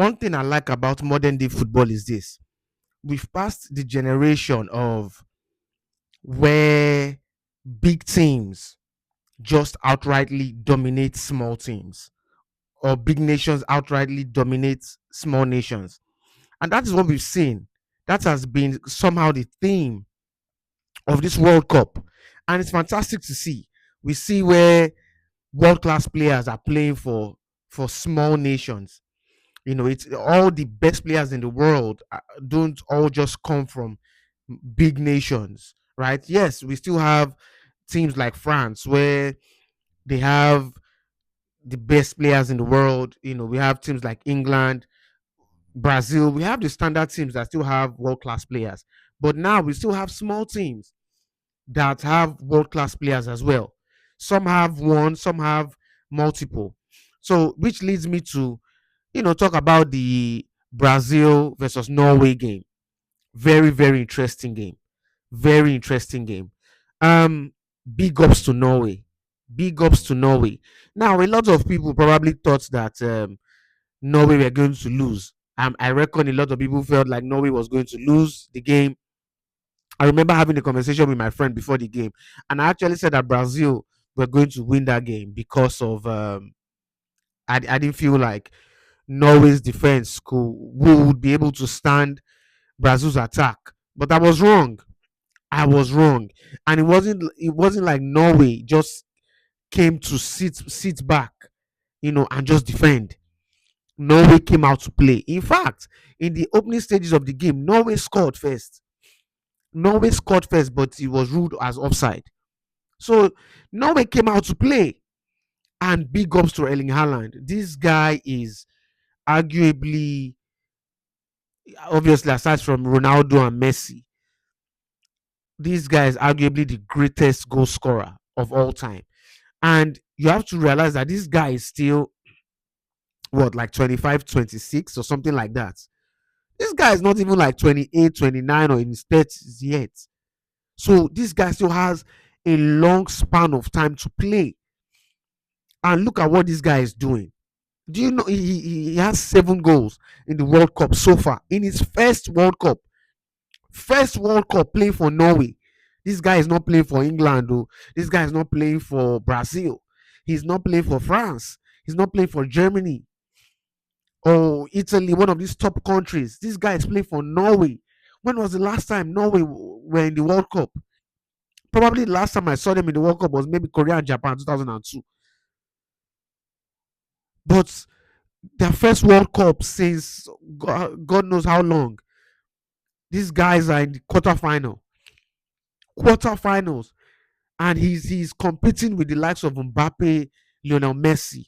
One thing I like about modern day football is this: we've passed the generation of where big teams just outrightly dominate small teams, or big nations outrightly dominate small nations. And that is what we've seen. That has been somehow the theme of this World Cup. And it's fantastic to see. We see where world class players are playing for small nations. It's all the best players in the world don't all just come from big nations, right? Yes, we still have teams like France where they have the best players in the world. We have teams like England, Brazil. We have the standard teams that still have world class players. But now we still have small teams that have world class players as well. Some have one, some have multiple. So, which leads me to, talk about the Brazil versus Norway game. Very, very interesting game. Very interesting game. Um, Big ups to Norway. Big ups to Norway. Now, a lot of people probably thought that Norway were going to lose. I reckon a lot of people felt like Norway was going to lose the game. I remember having a conversation with my friend before the game, and I actually said that Brazil were going to win that game because of I didn't feel like Norway's defense would be able to stand Brazil's attack. But I was wrong. I was wrong, and it wasn't like Norway just came to sit back, and just defend. Norway came out to play. In fact, in the opening stages of the game, Norway scored first. Norway scored first, but it was ruled as offside. So Norway came out to play, and big ups to Erling Haaland. This guy is arguably, obviously, aside from Ronaldo and Messi, this guy is arguably the greatest goal scorer of all time. And you have to realize that this guy is still, what, like 25, 26 or something like that. This guy is not even like 28, 29 or in his 30s yet. So this guy still has a long span of time to play. And look at what this guy is doing. Do you know he has 7 goals in the World Cup so far? In his first World Cup playing for Norway. This guy is not playing for England, though. This guy is not playing for Brazil. He's not playing for France. He's not playing for Germany or Italy, one of these top countries. This guy is playing for Norway. When was the last time Norway were in the World Cup? Probably the last time I saw them in the World Cup was maybe Korea and Japan 2002. But their first World Cup since God knows how long. These guys are in the quarterfinals, and he's competing with the likes of Mbappe, Lionel Messi.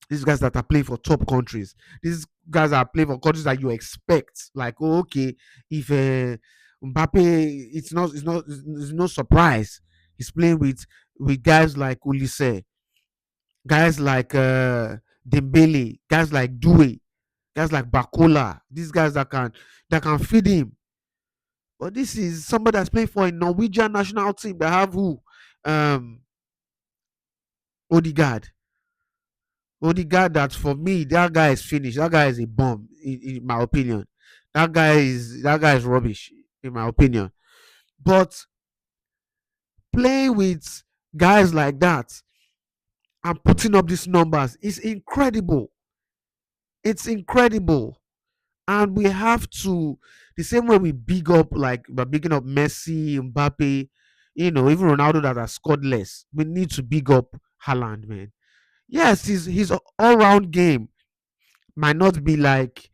These guys that are playing for top countries. These guys are playing for countries that you expect. Like, oh, okay, if Mbappe, it's no surprise. He's playing with guys like Ulisse, guys like Dembele, guys like Due, guys like Bakola. These guys that can feed him. But this is somebody that's playing for a Norwegian national team that have who? Um Odegaard. Odegaard, that for me, that guy is finished. That guy is a bomb, in my opinion. That guy is rubbish, in my opinion. But playing with guys like that and putting up these numbers is incredible. It's incredible. And we have to, the same way we big up, like by bigging up Messi, Mbappe, even Ronaldo that has scored less. We need to big up Haaland, man. Yes, his all round game might not be like,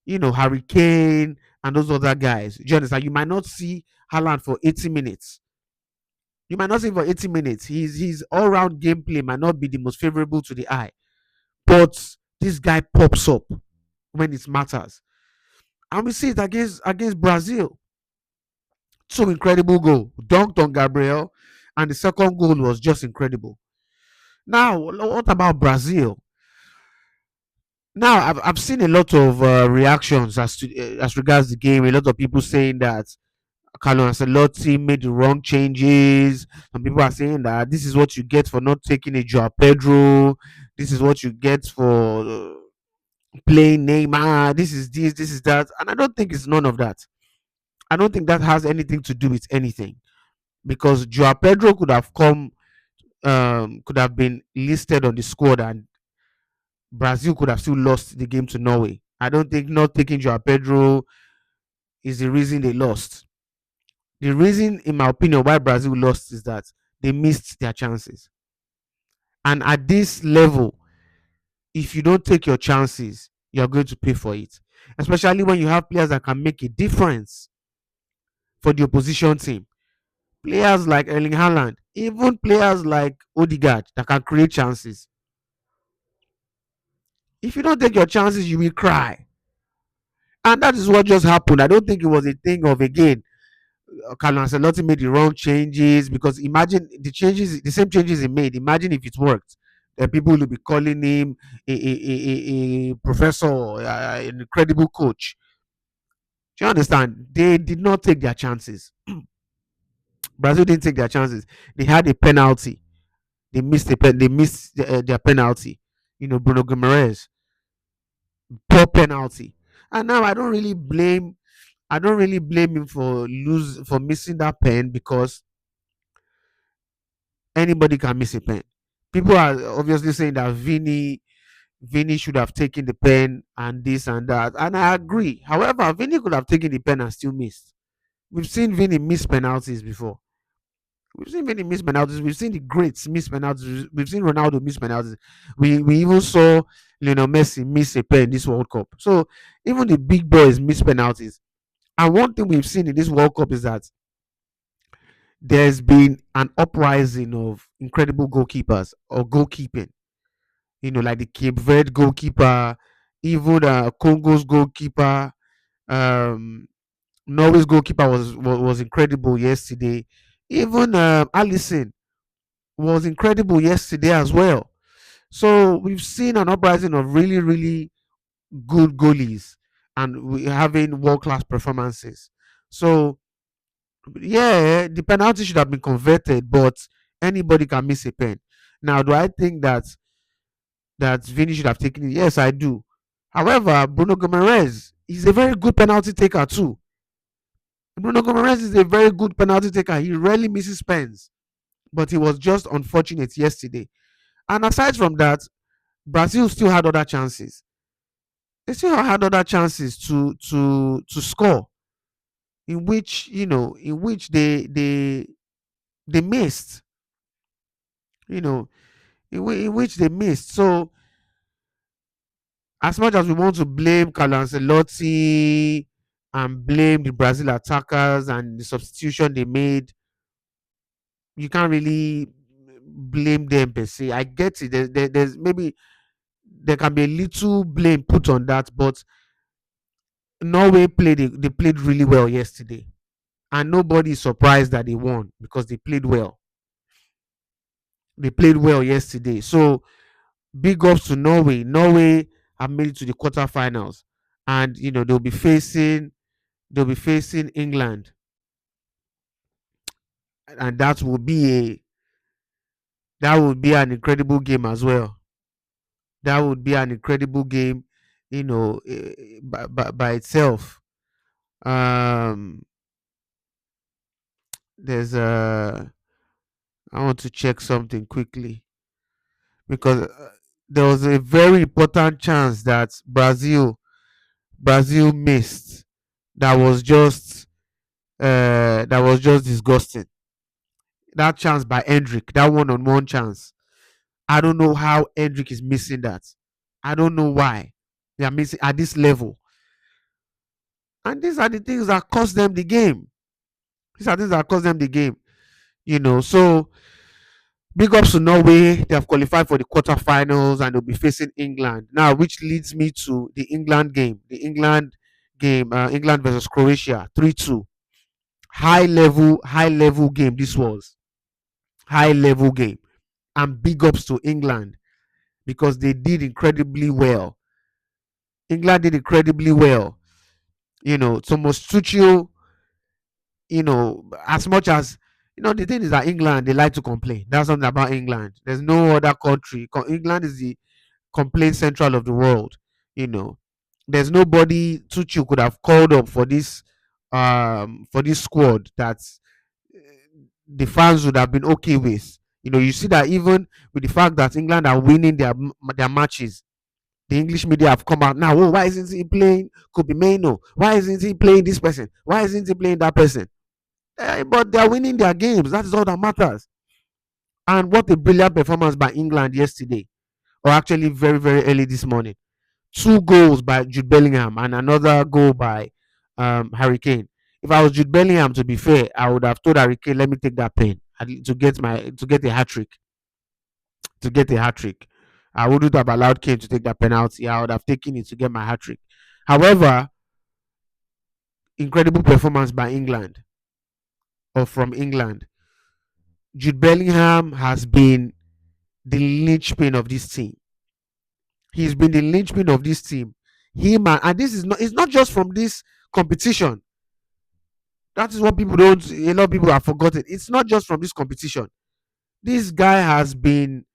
Harry Kane and those other guys. Do you understand? You might not see Haaland for 80 minutes. You might not see him for 80 minutes. His all round gameplay might not be the most favorable to the eye. But this guy pops up when it matters. And we see it against Brazil. So incredible goal. Dunked on Gabriel. And the second goal was just incredible. Now, what about Brazil? Now, I've seen a lot of reactions as regards the game. A lot of people saying that Carlo Ancelotti made the wrong changes. Some people are saying that this is what you get for not taking a Joao Pedro. This is what you get for playing Neymar, this is this, this is that. And I don't think it's none of that. I don't think that has anything to do with anything, because Joao Pedro could have come, could have been listed on the squad, and Brazil could have still lost the game to Norway. I don't think not taking Joao Pedro is the reason they lost. The reason, in my opinion, why Brazil lost is that they missed their chances. And at this level, if you don't take your chances, you're going to pay for it. Especially when you have players that can make a difference for the opposition team. Players like Erling Haaland, even players like Odegaard that can create chances. If you don't take your chances, you will cry. And that is what just happened. I don't think it was a thing of, again, Carlo Ancelotti made the wrong changes, because imagine the changes, the same changes he made. Imagine if it worked. People will be calling him a professor, an incredible coach. Do you understand? They did not take their chances. Brazil didn't take their chances. They had a penalty. They missed their penalty. Bruno Guimaraes, poor penalty. And now I don't really blame him for missing that pen, because anybody can miss a pen. People are obviously saying that Vinny should have taken the pen and this and that, and I agree. However, Vinny could have taken the pen and still missed. We've seen Vinny miss penalties before. We've seen Vinny miss penalties. We've seen the greats miss penalties. We've seen Ronaldo miss penalties. We even saw Lionel Messi miss a pen this World Cup. So even the big boys miss penalties. And one thing we've seen in this World Cup is that there's been an uprising of incredible goalkeepers or goalkeeping. Like the Cape Verde goalkeeper, even Congo's goalkeeper, um, Norway's goalkeeper was incredible yesterday. Even Allison was incredible yesterday as well. So we've seen an uprising of really, really good goalies, and we having world class performances. So yeah, the penalty should have been converted, but anybody can miss a pen. Now, do I think that Vini should have taken it? Yes, I do. However, Bruno Gomes is a very good penalty taker too. Bruno Gomes is a very good penalty taker. He rarely misses pens, but he was just unfortunate yesterday. And aside from that, Brazil still had other chances. They still had other chances to score, in which they missed. You know, in which they missed. So as much as we want to blame Carlo Ancelotti and blame the Brazil attackers and the substitution they made, you can't really blame them per se. I get it. There's maybe there can be a little blame put on that, but they played really well yesterday, and nobody is surprised that they won because they played well. They played well yesterday. So big ups to Norway. Norway have made it to the quarterfinals, and they'll be facing England, and that would be an incredible game as well. That would be an incredible game, by itself. Um, there's I want to check something quickly, because there was a very important chance that Brazil missed. That was just disgusting. That chance by Hendrick, that one-on-one chance. I don't know how Hendrick is missing that. I don't know why they are missing at this level. And these are the things that cost them the game. These are things that cost them the game. So big ups to Norway. They have qualified for the quarterfinals and they'll be facing England now, which leads me to the England game. England versus Croatia, 3-2. High level game. This was high level game, and big ups to England because they did incredibly well. England did incredibly well. Thomas Tuchel, as much as the thing is that England, they like to complain. That's something about England. There's no other country. England is the complaint central of the world. You know, there's nobody Tuchel could have called up for this squad that the fans would have been okay with. You see that even with the fact that England are winning their matches, the English media have come out now. Oh, why isn't he playing Kobe Maino? Why isn't he playing this person? Why isn't he playing that person? But they are winning their games. That is all that matters. And what a brilliant performance by England yesterday, or actually very, very early this morning. Two goals by Jude Bellingham and another goal by Harry Kane. If I was Jude Bellingham, to be fair, I would have told Harry Kane, "Let me take that pen to get a hat trick. To get a hat trick, I wouldn't have allowed Kane to take that penalty. I would have taken it to get my hat trick." However, incredible performance by England or from England. Jude Bellingham has been the linchpin of this team. He's been the linchpin of this team. And this is not it's not just from this competition. That is what people don't a lot of people have forgotten. It's not just from this competition. This guy has been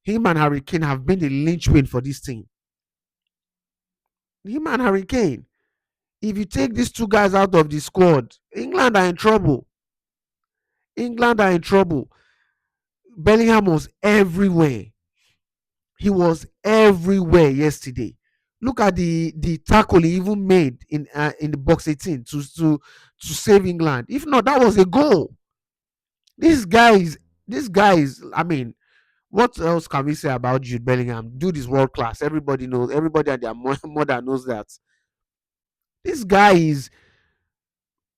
him and Harry Kane have been the linchpin for this team. Him and Harry Kane. If you take these two guys out of the squad, England are in trouble. England are in trouble. Bellingham was everywhere. He was everywhere yesterday. Look at the tackle he even made in the box 18 to save England. If not, that was a goal. This guy is this guy is. I mean, what else can we say about Jude Bellingham? Dude is world class. Everybody knows. Everybody and their mother knows that. This guy is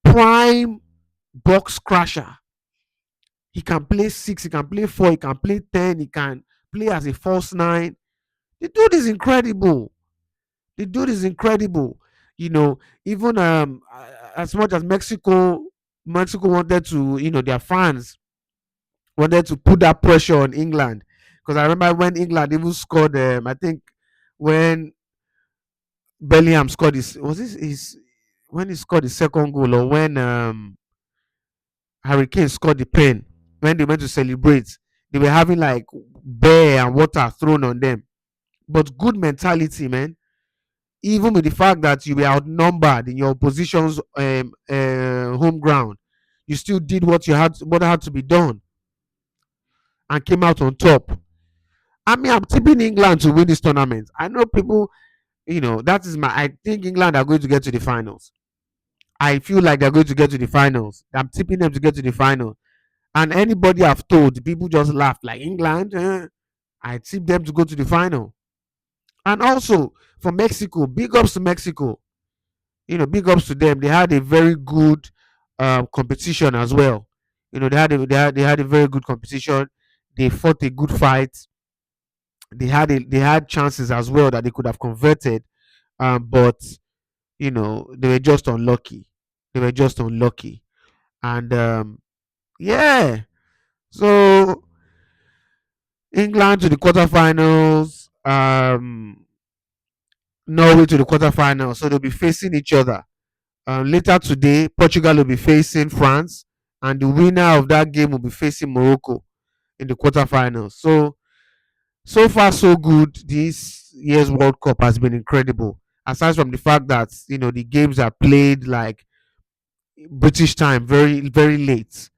prime box crusher. He can play six. He can play four. He can play 10. He can play as a false nine. The dude is incredible. The dude is incredible. You know, even as much as Mexico wanted to, their fans wanted to put that pressure on England. Because I remember when England even scored, I think when Bellingham scored his, was this his, when he scored his second goal, or when Harry Kane scored the pen, when they went to celebrate, they were having like beer and water thrown on them. But good mentality, man. Even with the fact that you were outnumbered in your opposition's home ground, you still did what had to be done, and came out on top. I mean, I'm tipping England to win this tournament. I know people, that is I think England are going to get to the finals. I feel like they're going to get to the finals. I'm tipping them to get to the final. And anybody I've told, people just laugh like England. I tip them to go to the final. And also for Mexico, big ups to Mexico. Big ups to them. They had a very good competition as well. They had a very good competition. They fought a good fight. They had chances as well that they could have converted, but they were just unlucky. They were just unlucky, and yeah. So England to the quarterfinals. Norway to the quarterfinals. So they'll be facing each other. Later today, Portugal will be facing France, and the winner of that game will be facing Morocco in the quarterfinals. So far so good. This year's World Cup has been incredible. Aside from the fact that the games are played like British time, very very late.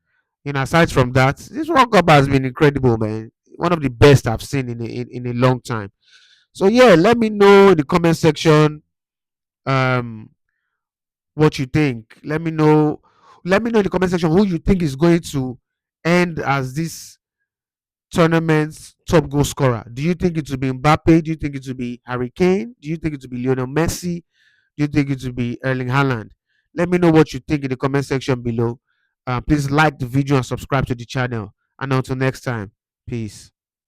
Aside from that, this World Cup has been incredible, man. One of the best I've seen in a long time. So yeah, let me know in the comment section um what you think. Let me know in the comment section who you think is going to end as this tournament's top goal scorer. Do you think it will be Mbappe? Do you think it will be Harry Kane? Do you think it will be Lionel Messi? Do you think it will be Erling Haaland? Let me know what you think in the comment section below. Please like the video and subscribe to the channel. And until next time, peace.